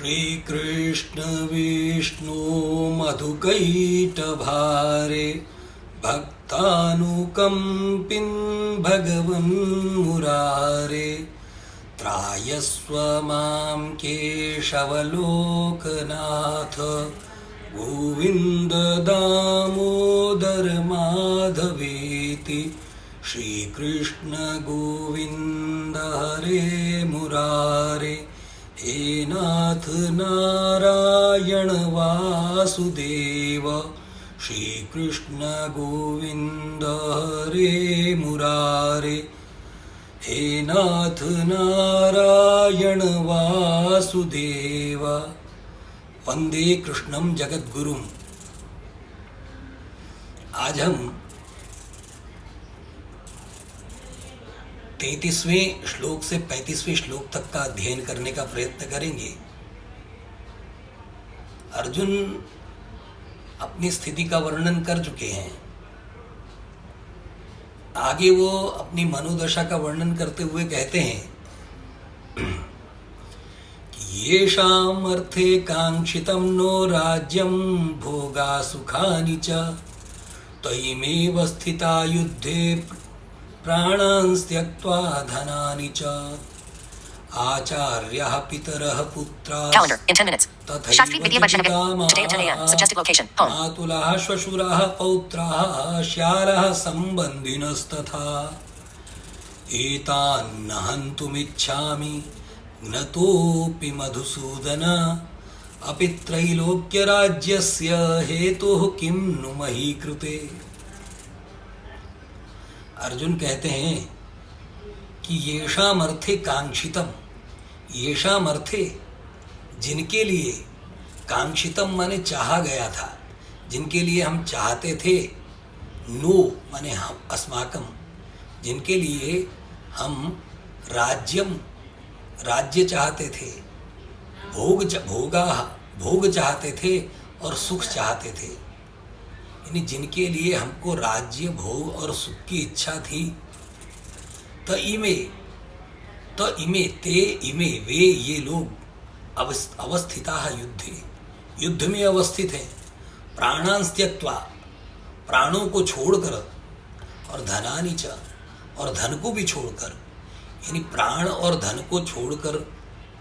श्रीकृष्ण विष्णु मधुकैटभारे भक्तानुकम्पिन् भगवन् मुरारे त्रायस्व मां केशवलोकनाथ गोविन्द दामोदर माधवेति श्रीकृष्ण गोविन्द हरे मुरारे हे नाथ नारायण वासुदेव श्रीकृष्ण गोविन्द हरे मुरारे हे नाथ नारायण वासुदेव। वंदे कृष्णम जगद्गुरुम। आज हम 33वें श्लोक से 35वें श्लोक तक का अध्ययन करने का प्रयत्न करेंगे। अर्जुन अपनी स्थिति का वर्णन कर चुके हैं। आगे वो अपनी मनोदशा का वर्णन करते हुए कहते हैं कि येषाम् अर्थे कांक्षितं नो राज्यं भोगा सुखानि च तयिमेव स्थिता युद्धे प्राणान् त्यक्त्वा धनानि च आचार्यः पितरः पुत्राः मातुलः श्वशुरः पौत्राः श्यालः सम्बन्धिनस्तथा एतान् न हन्तुमिच्छामि ज्ञतोऽपि मधुसूदन अपि त्रैलोक्यराज्यस्य हेतुः किं नु मही कृते। अर्जुन कहते हैं कि येषाम् अर्थे कांक्षितम, येषाम् अर्थे जिनके लिए, कांक्षितम माने चाहा गया था, जिनके लिए हम चाहते थे, नो माने हम, अस्माकम, जिनके लिए हम राज्यम, राज्य चाहते थे, भोग चाहते थे और सुख चाहते थे, यानी जिनके लिए हमको राज्य भोग और सुख की इच्छा थी। त इमे ते इमे वे ये लोग अवस्थिता युद्धे, युद्ध में अवस्थित हैं। प्राणान् त्यक्त्वा, प्राणों को छोड़कर, और धनानि च, और धन को भी छोड़कर, यानी प्राण और धन को छोड़कर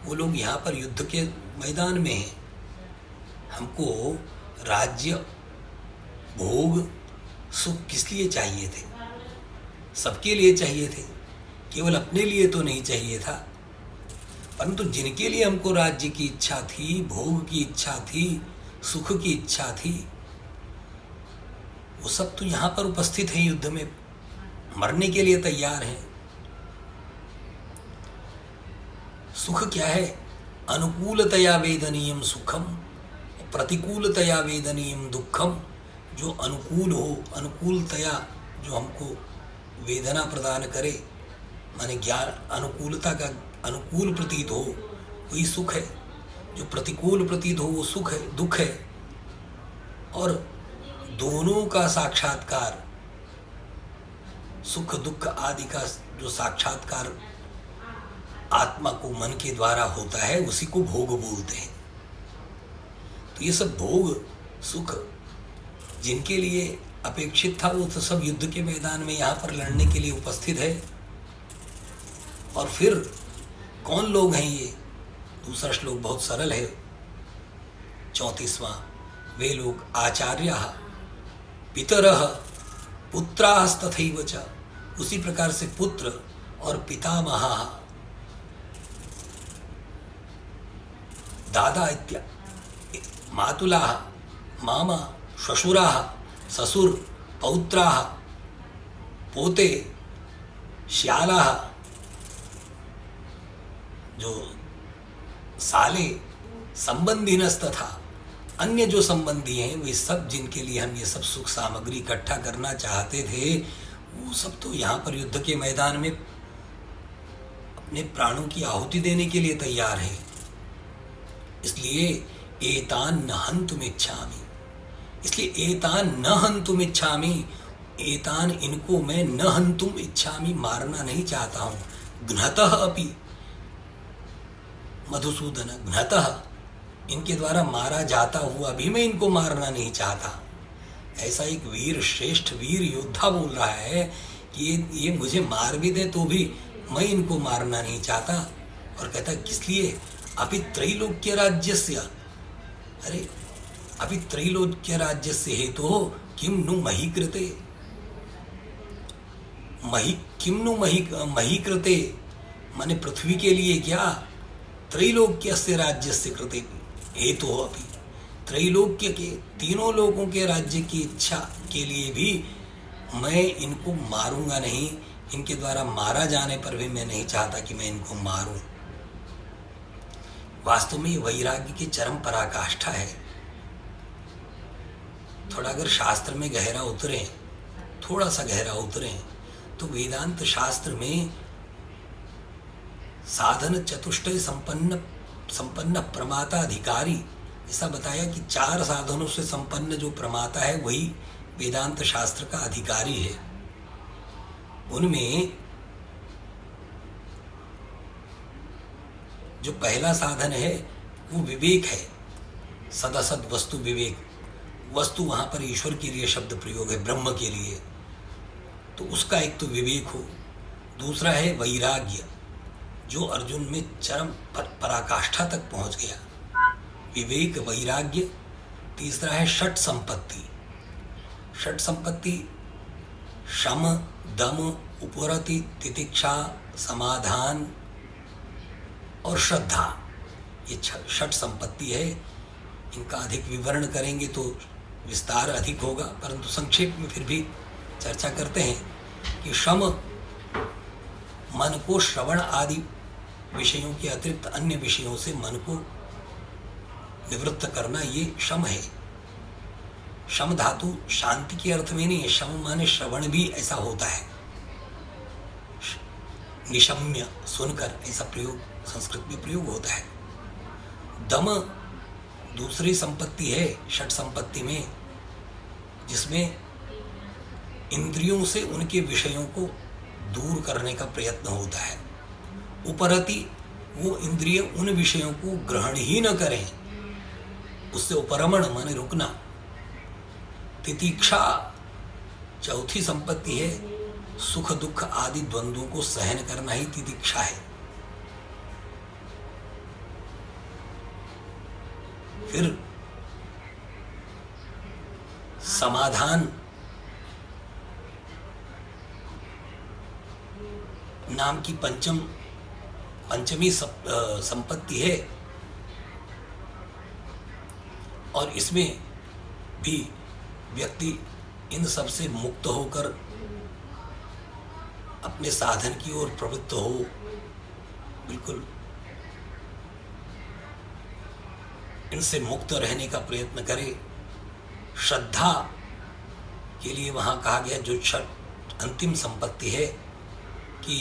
वो लोग यहाँ पर युद्ध के मैदान में हैं। हमको राज्य भोग सुख किस लिए चाहिए थे? सबके लिए चाहिए थे, केवल अपने लिए तो नहीं चाहिए था। परंतु जिनके लिए हमको राज्य की इच्छा थी, भोग की इच्छा थी, सुख की इच्छा थी, वो सब तो यहाँ पर उपस्थित हैं, युद्ध में मरने के लिए तैयार हैं। सुख क्या है? अनुकूलतया वेदनीयम सुखम, प्रतिकूलतया वेदनीयम दुखम। जो अनुकूल हो, अनुकूलतया जो हमको वेदना प्रदान करे, माने ज्ञान, अनुकूलता का अनुकूल प्रतीत हो, वही सुख है। जो प्रतिकूल प्रतीत हो वो सुख है, दुख है। और दोनों का साक्षात्कार, सुख दुख आदि का जो साक्षात्कार आत्मा को मन के द्वारा होता है, उसी को भोग बोलते हैं। तो ये सब भोग सुख जिनके लिए अपेक्षित था, वो तो सब युद्ध के मैदान में यहाँ पर लड़ने के लिए उपस्थित है। और फिर कौन लोग हैं ये? दूसरा श्लोक बहुत सरल है, 34वां। वे लोग आचार्यः पितरः पुत्रास्तथैव च, उसी प्रकार से पुत्र और पितामहः, दादा इत्यादि, मातुलाः, मामा, श्वशुराः, ससुर, पौत्राः, पोते, श्यालाः, जो साले, संबंधिनस्तथा, अन्य जो संबंधी हैं, वे सब जिनके लिए हम ये सब सुख सामग्री इकट्ठा करना चाहते थे, वो सब तो यहाँ पर युद्ध के मैदान में अपने प्राणों की आहुति देने के लिए तैयार हैं। इसलिए एतान न हन्तुमिच्छामि, इसलिए एतान न हन्तुमिच्छामि, एतान इनको मैं न हन्तुम इच्छामि, मारना नहीं चाहता हूँ। घ्नतः अपि मधुसूदन, घ्नतः इनके द्वारा मारा जाता हुआ भी मैं इनको मारना नहीं चाहता। ऐसा एक वीर, श्रेष्ठ वीर योद्धा बोल रहा है कि ये मुझे मार भी दे तो भी मैं इनको मारना नहीं चाहता। और कहता किस लिए? अभी त्रैलोक्य राज्यस्य, अरे अभी त्रैलोक्य राज्यस्य हेतु हो किम नु मही कृते, किम नु मही कृते, माने पृथ्वी के लिए क्या, त्रैलोक्य से राज्य से कृते हेतु हो, अभी त्रैलोक्य के तीनों लोगों के राज्य की इच्छा के लिए भी मैं इनको मारूंगा नहीं। इनके द्वारा मारा जाने पर भी मैं नहीं चाहता कि मैं इनको मारूं। वास्तव में वैराग्य की चरम पराकाष्ठा है। थोड़ा अगर शास्त्र में गहरा उतरें, थोड़ा सा गहरा उतरें, तो वेदांत शास्त्र में साधन चतुष्टय संपन्न प्रमाता अधिकारी ऐसा बताया कि 4 साधनों से संपन्न जो प्रमाता है वही वेदांत शास्त्र का अधिकारी है। उनमें जो पहला साधन है वो विवेक है, सदसद वस्तु विवेक। वस्तु वहाँ पर ईश्वर के लिए शब्द प्रयोग है, ब्रह्म के लिए, तो उसका एक तो विवेक हो। दूसरा है वैराग्य, जो अर्जुन में चरम पराकाष्ठा तक पहुँच गया, विवेक वैराग्य। तीसरा है षट संपत्ति। षट संपत्ति शम, दम, उपरति, तितिक्षा, समाधान और श्रद्धा, ये षट संपत्ति है। इनका अधिक विवरण करेंगे तो विस्तार अधिक होगा, परंतु संक्षेप में फिर भी चर्चा करते हैं कि शम, मन को श्रवण आदि विषयों के अतिरिक्त अन्य विषयों से मन को निवृत्त करना, ये शम है। शम धातु शांति के अर्थ में नहीं है, शम माने श्रवण भी ऐसा होता है, निशम्य सुनकर, ऐसा प्रयोग संस्कृत में प्रयोग होता है। दम दूसरी संपत्ति है षट संपत्ति में, जिसमें इंद्रियों से उनके विषयों को दूर करने का प्रयत्न होता है। उपरति, वो इंद्रिय उन विषयों को ग्रहण ही न करें, उससे उपरमण माने रुकना। तितिक्षा चौथी संपत्ति है, सुख दुख आदि द्वंद्वों को सहन करना ही तितिक्षा है। फिर समाधान नाम की पंचमी संपत्ति है, और इसमें भी व्यक्ति इन सब से मुक्त होकर अपने साधन की ओर प्रवृत्त हो, बिल्कुल इनसे मुक्त रहने का प्रयत्न करे। श्रद्धा के लिए वहाँ कहा गया जो अंतिम संपत्ति है कि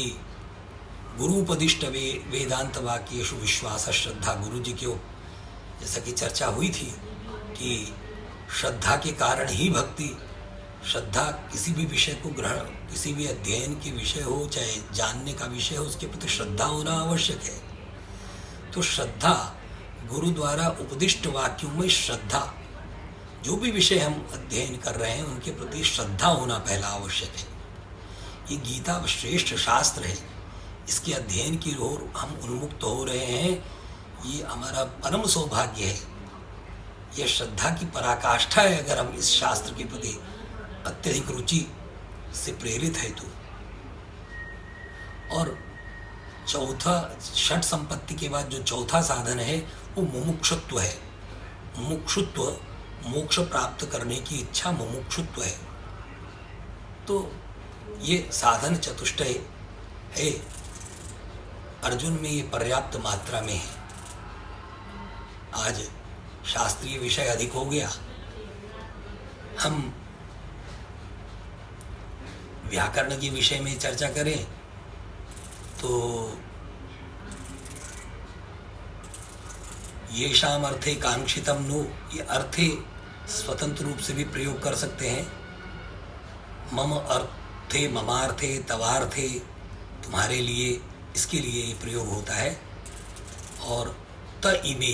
गुरुपदिष्ट वेदांत वाक्येषु विश्वास श्रद्धा। गुरु जी की जैसा कि चर्चा हुई थी कि श्रद्धा के कारण ही भक्ति, श्रद्धा किसी भी विषय को ग्रहण, किसी भी अध्ययन के विषय हो चाहे जानने का विषय हो, उसके प्रति श्रद्धा होना आवश्यक है। तो श्रद्धा, गुरु द्वारा उपदिष्ट वाक्यों में श्रद्धा, जो भी विषय हम अध्ययन कर रहे हैं उनके प्रति श्रद्धा होना पहला आवश्यक है। ये गीता श्रेष्ठ शास्त्र है, इसके अध्ययन की ओर हम उन्मुक्त हो रहे हैं, ये हमारा परम सौभाग्य है। यह श्रद्धा की पराकाष्ठा है अगर हम इस शास्त्र के प्रति अत्यधिक रुचि से प्रेरित है तो। और चौथा, षट संपत्ति के बाद जो चौथा साधन है वो मुमुक्षुत्व है। मुमुक्षुत्व, मोक्ष प्राप्त करने की इच्छा मुमुक्षुत्व है। तो ये साधन चतुष्टय है, अर्जुन में ये पर्याप्त मात्रा में है। आज शास्त्रीय विषय अधिक हो गया, हम व्याकरण के विषय में चर्चा करें तो येषाम अर्थे कांक्षितम नु, ये अर्थे स्वतंत्र रूप से भी प्रयोग कर सकते हैं। मम अर्थे, ममार्थे, तवार्थे, तुम्हारे लिए, इसके लिए ये प्रयोग होता है। और त इमे,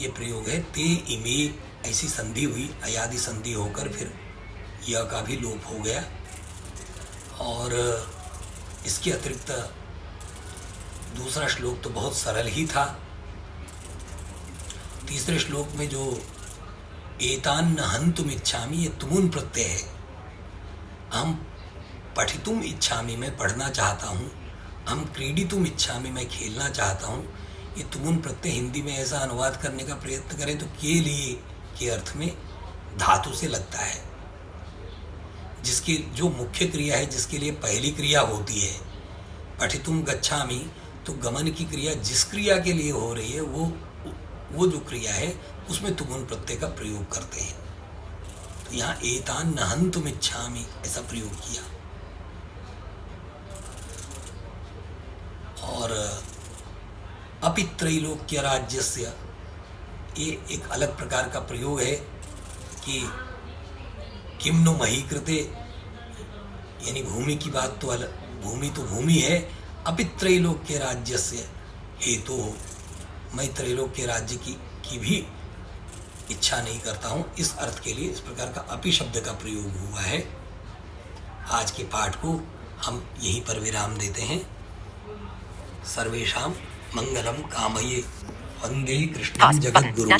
ये प्रयोग है। ते इमे ऐसी संधि हुई, अयादि संधि होकर फिर यह का भी लोप हो गया। और इसके अतिरिक्त दूसरा श्लोक तो बहुत सरल ही था। तीसरे श्लोक में जो एतान न हंतुम इच्छामि, ये तुमुन प्रत्यय है। हम पठितुम इच्छामि, मैं पढ़ना चाहता हूँ। हम क्रीडितुम इच्छामि, मैं खेलना चाहता हूँ। ये तुमुन प्रत्यय हिंदी में ऐसा अनुवाद करने का प्रयत्न करें तो के लिए के अर्थ में धातु से लगता है। जिसकी जो मुख्य क्रिया है, जिसके लिए पहली क्रिया होती है पठितुम गच्छामि, तो गमन की क्रिया जिस क्रिया के लिए हो रही है वो जो क्रिया है उसमें तुमुन प्रत्यय का प्रयोग करते हैं। तो यहाँ एतान न हंतुम इच्छामि ऐसा प्रयोग किया। और अपि त्रैलोक्य राज्यस्य, ये एक अलग प्रकार का प्रयोग है कि किम नु मही कृते, यानी भूमि की बात तो अलग, भूमि तो भूमि है। अपि त्रैलोक्य राज्यस्य हेतु हो, मैं त्रैलोक्य राज्य की भी इच्छा नहीं करता हूँ। इस अर्थ के लिए इस प्रकार का अपि शब्द का प्रयोग हुआ है। आज के पाठ को हम यहीं पर विराम देते हैं। सर्वेषां मंगलम कामये, वंदे कृष्णं जगद्गुरुं।